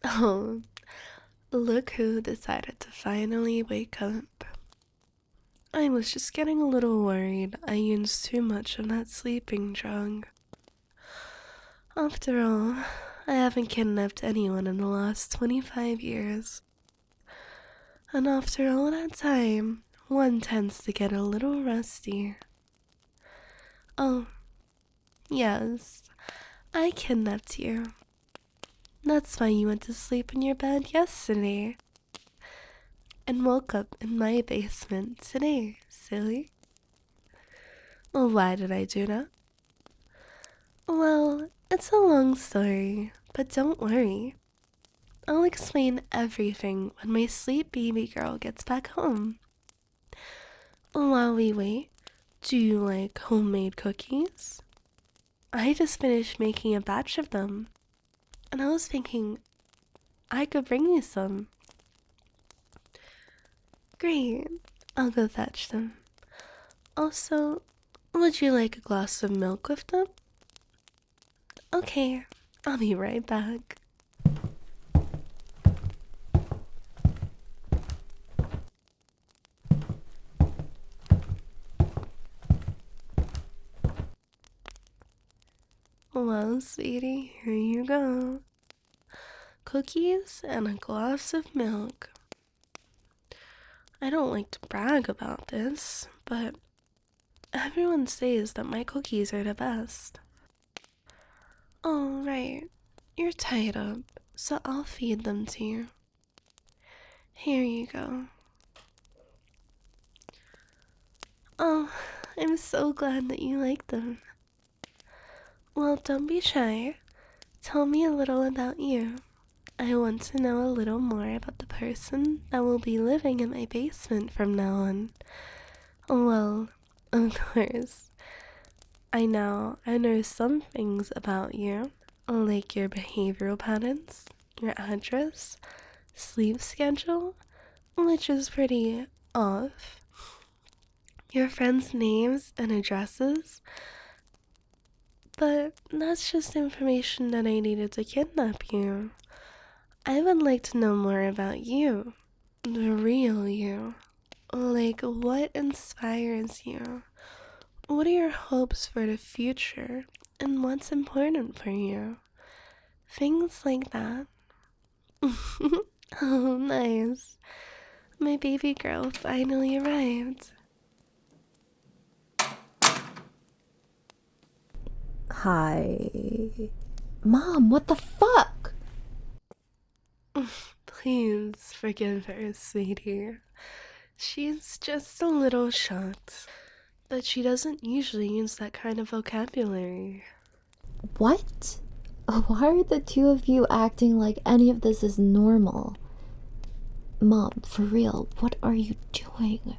Oh, look who decided to finally wake up. I was just getting a little worried I used too much of that sleeping drug. After all, I haven't kidnapped anyone in the last 25 years. And after all that time, one tends to get a little rusty. Oh, yes, I kidnapped you. That's why you went to sleep in your bed yesterday. And woke up in my basement today, silly. Well, why did I do that? Well, it's a long story, but don't worry. I'll explain everything when my sweet baby girl gets back home. While we wait, do you like homemade cookies? I just finished making a batch of them, and I was thinking I could bring you some. Great, I'll go fetch them. Also, would you like a glass of milk with them? Okay, I'll be right back. Well, sweetie, here you go. Cookies and a glass of milk. I don't like to brag about this, but everyone says that my cookies are the best. Oh, right. You're tied up, so I'll feed them to you. Here you go. Oh, I'm so glad that you like them. Well, don't be shy. Tell me a little about you. I want to know a little more about the person that will be living in my basement from now on. Well, of course. I know some things about you, like your behavioral patterns, your address, sleep schedule, which is pretty off, your friends' names and addresses, but that's just information that I needed to kidnap you. I would like to know more about you, the real you. Like, what inspires you? What are your hopes for the future? And what's important for you? Things like that. Oh, nice. My baby girl finally arrived. Hi. Mom, what the fuck? Please forgive her, sweetie. She's just a little shocked, but she doesn't usually use that kind of vocabulary. What? Why are the two of you acting like any of this is normal? Mom, for real, what are you doing?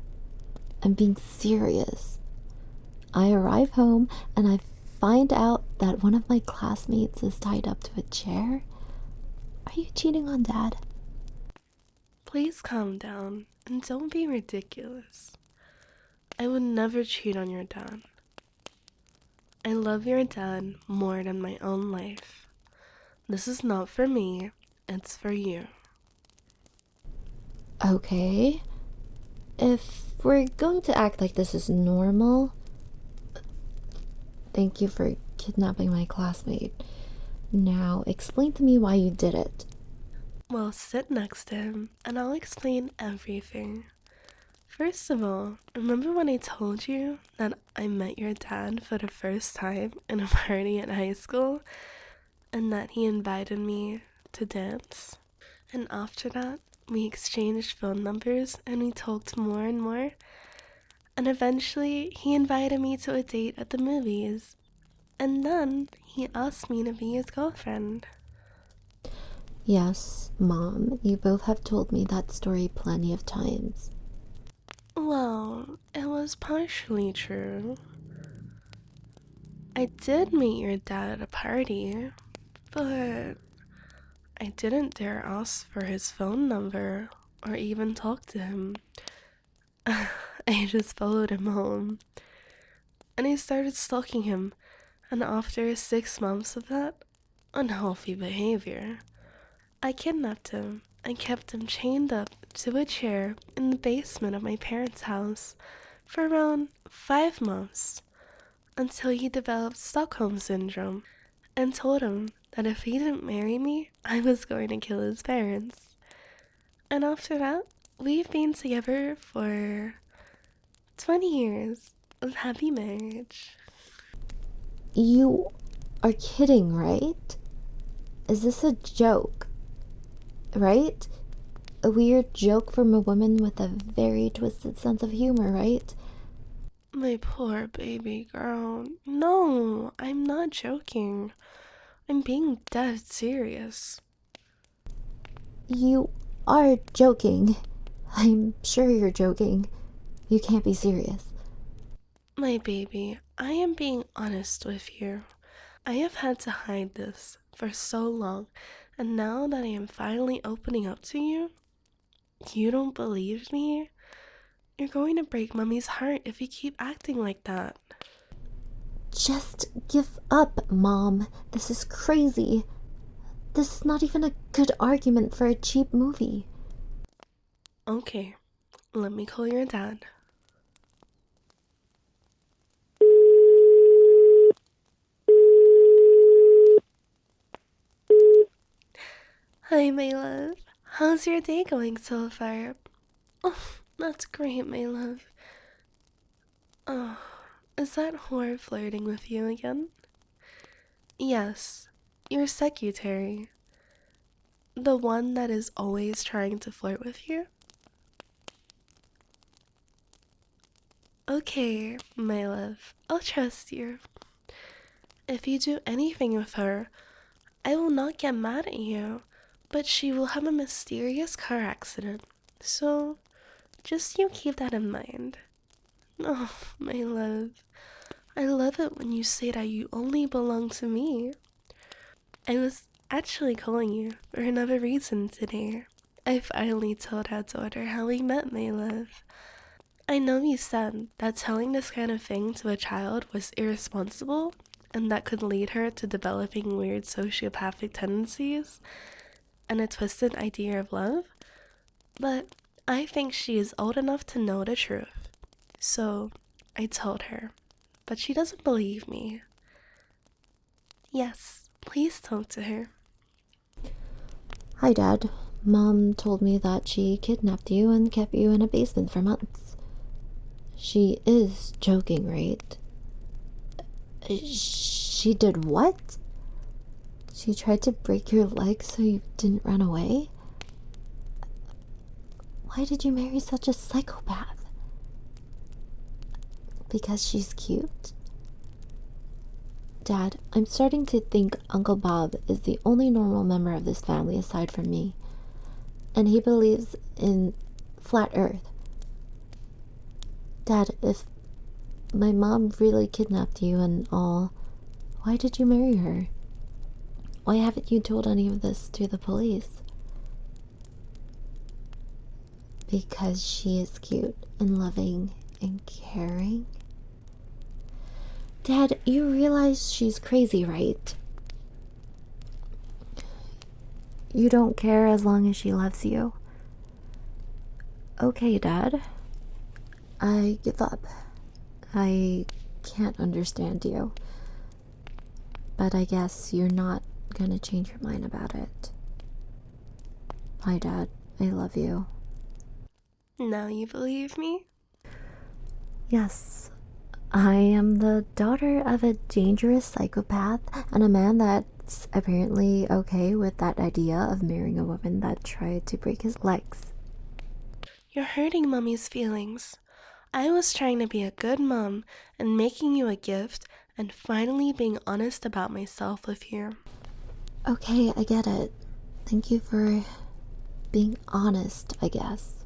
I'm being serious. I arrive home and I find out that one of my classmates is tied up to a chair. Are you cheating on Dad? Please calm down and don't be ridiculous. I would never cheat on your dad. I love your dad more than my own life. This is not for me, it's for you. Okay. If we're going to act like this is normal, thank you for kidnapping my classmate. Now, explain to me why you did it. Well, sit next to him and I'll explain everything. First of all, remember when I told you that I met your dad for the first time in a party at high school and that he invited me to dance? And after that, we exchanged phone numbers and we talked more and more. And eventually, he invited me to a date at the movies. And then he asked me to be his girlfriend. Yes, Mom, you both have told me that story plenty of times. Well, it was partially true. I did meet your dad at a party, but I didn't dare ask for his phone number or even talk to him. I just followed him home. And I started stalking him, and after 6 months of that, unhealthy behavior, I kidnapped him and kept him chained up to a chair in the basement of my parents' house for around 5 months until he developed Stockholm Syndrome and told him that if he didn't marry me, I was going to kill his parents. And after that, we've been together for 20 years of happy marriage. You are kidding, right? Is this a joke? Right? A weird joke from a woman with a very twisted sense of humor, right? My poor baby girl. No, I'm not joking. I'm being dead serious. You are joking. I'm sure you're joking. You can't be serious. My baby, I am being honest with you. I have had to hide this for so long, and now that I am finally opening up to you, you don't believe me? You're going to break Mummy's heart if you keep acting like that. Just give up, Mom. This is crazy. This is not even a good argument for a cheap movie. Okay, let me call your dad. Hi, my love. How's your day going so far? Oh, that's great, my love. Oh, is that whore flirting with you again? Yes, your secretary. The one that is always trying to flirt with you? Okay, my love, I'll trust you. If you do anything with her, I will not get mad at you, but she will have a mysterious car accident. So, just you keep that in mind. Oh, my love. I love it when you say that you only belong to me. I was actually calling you for another reason today. I finally told our daughter how we met, my love. I know you said that telling this kind of thing to a child was irresponsible and that could lead her to developing weird sociopathic tendencies and a twisted idea of love, but I think she is old enough to know the truth. So I told her, but she doesn't believe me. Yes, please talk to her. Hi, Dad. Mom told me that she kidnapped you and kept you in a basement for months. She is joking, right? She did what? She tried to break your leg so you didn't run away? Why did you marry such a psychopath? Because she's cute? Dad, I'm starting to think Uncle Bob is the only normal member of this family aside from me. And he believes in flat earth. Dad, if my mom really kidnapped you and all, why did you marry her? Why haven't you told any of this to the police? Because she is cute and loving and caring? Dad, you realize she's crazy, right? You don't care as long as she loves you. Okay, Dad. I give up. I can't understand you. But I guess you're not gonna change your mind about it. Hi, Dad. I love you. Now you believe me? Yes, I am the daughter of a dangerous psychopath and a man that's apparently okay with that idea of marrying a woman that tried to break his legs. You're hurting Mummy's feelings. I was trying to be a good mom and making you a gift and finally being honest about myself with you. Okay, I get it. Thank you for being honest, I guess.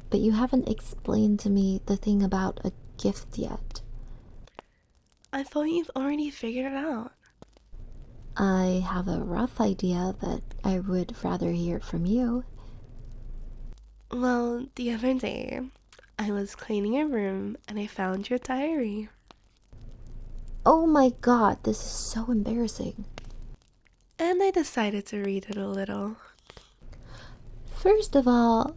But you haven't explained to me the thing about a gift yet. I thought you've already figured it out. I have a rough idea, but I would rather hear it from you. Well, the other day, I was cleaning a room and I found your diary. Oh my god, this is so embarrassing. And I decided to read it a little. First of all,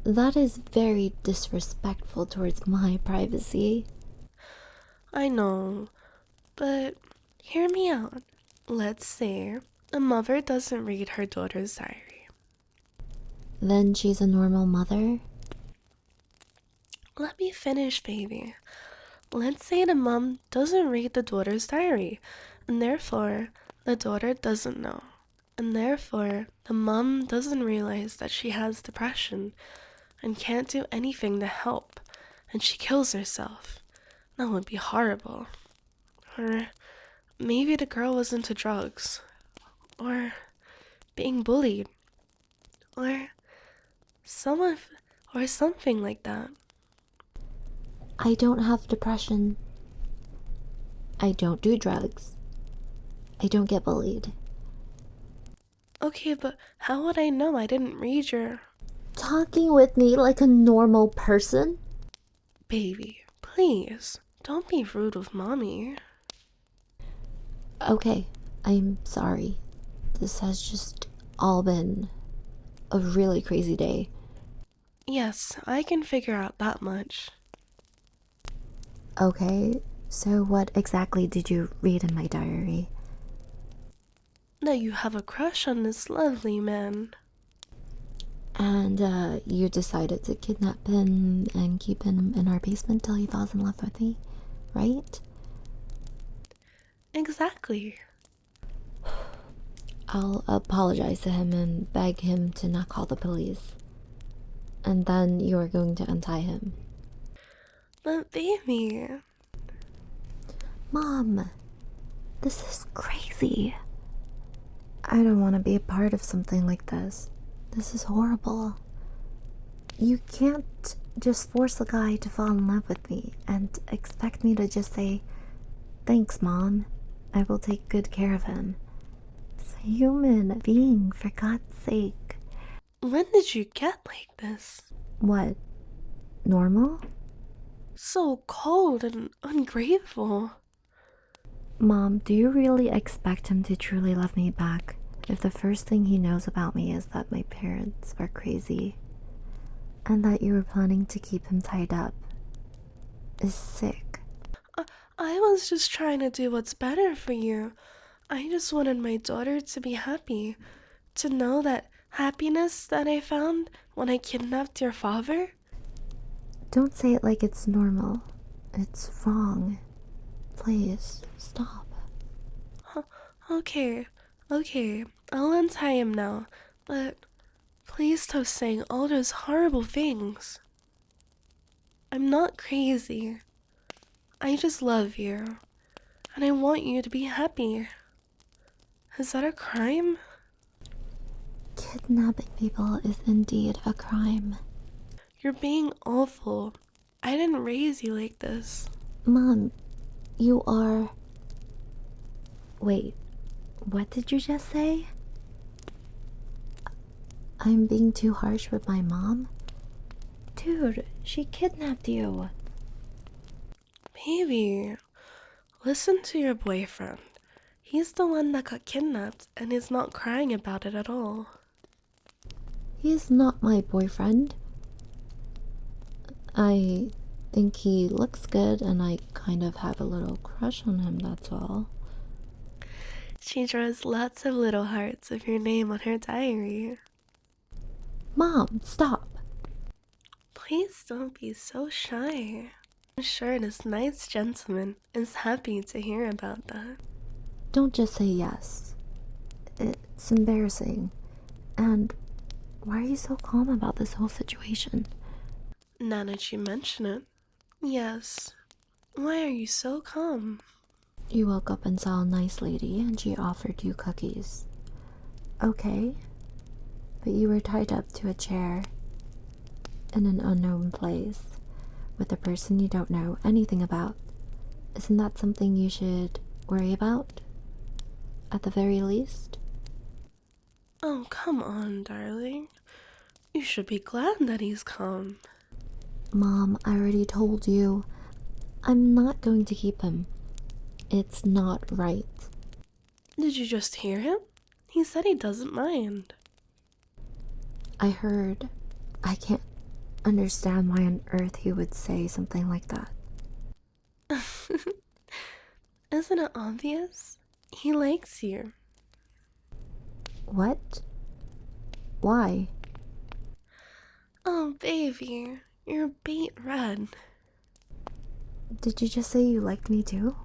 that is very disrespectful towards my privacy. I know, but hear me out. Let's say a mother doesn't read her daughter's diary. Then she's a normal mother? Let me finish, baby. Let's say the mom doesn't read the daughter's diary, and therefore the daughter doesn't know. And therefore the mom doesn't realize that she has depression and can't do anything to help, and she kills herself. That would be horrible. Or maybe the girl was into drugs, or being bullied, or something like that. I don't have depression. I don't do drugs. I don't get bullied. Okay, but how would I know? I didn't read your... Talking with me like a normal person? Baby, please, don't be rude with mommy. Okay, I'm sorry. This has just all been a really crazy day. Yes, I can figure out that much. Okay, so what exactly did you read in my diary? That you have a crush on this lovely man. And you decided to kidnap him and keep him in our basement till he falls in love with me, right? Exactly. I'll apologize to him and beg him to not call the police. And then you are going to untie him. But baby... Mom, this is crazy. I don't want to be a part of something like this. This is horrible. You can't just force a guy to fall in love with me and expect me to just say, "Thanks, Mom. I will take good care of him." It's a human being, for God's sake. When did you get like this? What? Normal? So cold and ungrateful. Mom, do you really expect him to truly love me back if the first thing he knows about me is that my parents are crazy and that you were planning to keep him tied up? Is sick. I was just trying to do what's better for you. I just wanted my daughter to be happy. To know that happiness that I found when I kidnapped your father. Don't say it like it's normal. It's wrong. Please, stop. Okay, I'll untie him now, but please stop saying all those horrible things. I'm not crazy. I just love you, and I want you to be happy. Is that a crime? Kidnapping people is indeed a crime. You're being awful. I didn't raise you like this. Mom, you are... Wait, what did you just say? I'm being too harsh with my mom? Dude, she kidnapped you. Baby, listen to your boyfriend. He's the one that got kidnapped and is not crying about it at all. He is not my boyfriend. I think he looks good and I kind of have a little crush on him, that's all. She draws lots of little hearts of your name on her diary. Mom, stop. Please don't be so shy. I'm sure this nice gentleman is happy to hear about that. Don't just say yes. It's embarrassing. And why are you so calm about this whole situation? Now that you mention it, yes. Why are you so calm? You woke up and saw a nice lady and she offered you cookies. Okay, but you were tied up to a chair in an unknown place with a person you don't know anything about. Isn't that something you should worry about? At the very least? Oh, come on, darling. You should be glad that he's calm. Mom, I already told you. I'm not going to keep him. It's not right. Did you just hear him? He said he doesn't mind. I heard. I can't understand why on earth he would say something like that. Isn't it obvious? He likes you. What? Why? Oh, baby, you're beet red. Did you just say you liked me too?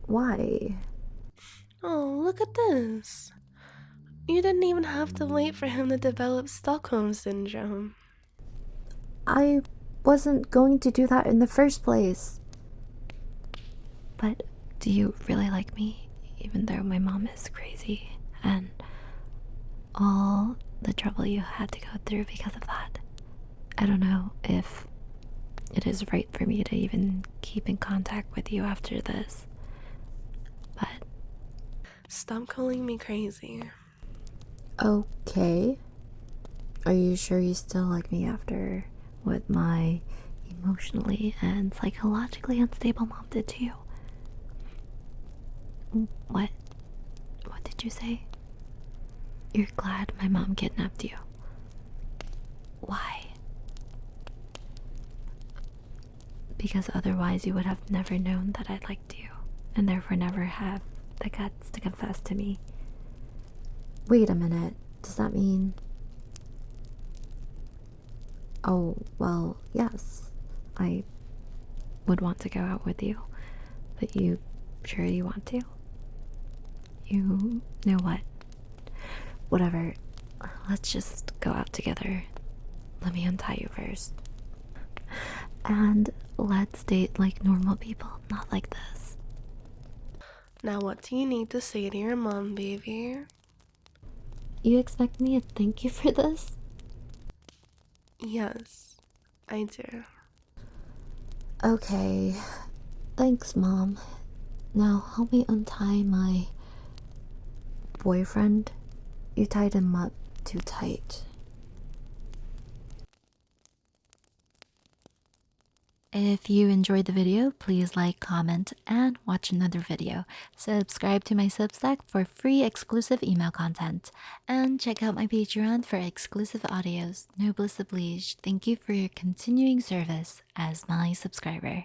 Why? Oh, look at this. You didn't even have to wait for him to develop Stockholm Syndrome. I wasn't going to do that in the first place. But do you really like me, even though my mom is crazy and all the trouble you had to go through because of that? I don't know if it is right for me to even keep in contact with you after this, but... Stop calling me crazy. Okay. Are you sure you still like me after what my emotionally and psychologically unstable mom did to you? What did you say? You're glad my mom kidnapped you. Why? Because otherwise you would have never known that I liked you, and therefore never have the guts to confess to me. Wait a minute, does that mean... Oh, well, yes, I would want to go out with you, but you sure you want to? You know what? Whatever, let's just go out together. Let me untie you first. And let's date like normal people, not like this. Now what do you need to say to your mom, baby? You expect me to thank you for this? Yes, I do. Okay, thanks, Mom. Now help me untie my boyfriend. You tied him up too tight. If you enjoyed the video, please like, comment, and watch another video. Subscribe to my Substack for free exclusive email content. And check out my Patreon for exclusive audios. 𝗷𝗶𝗹𝗀𝗀. Thank you for your continuing service as my subscriber.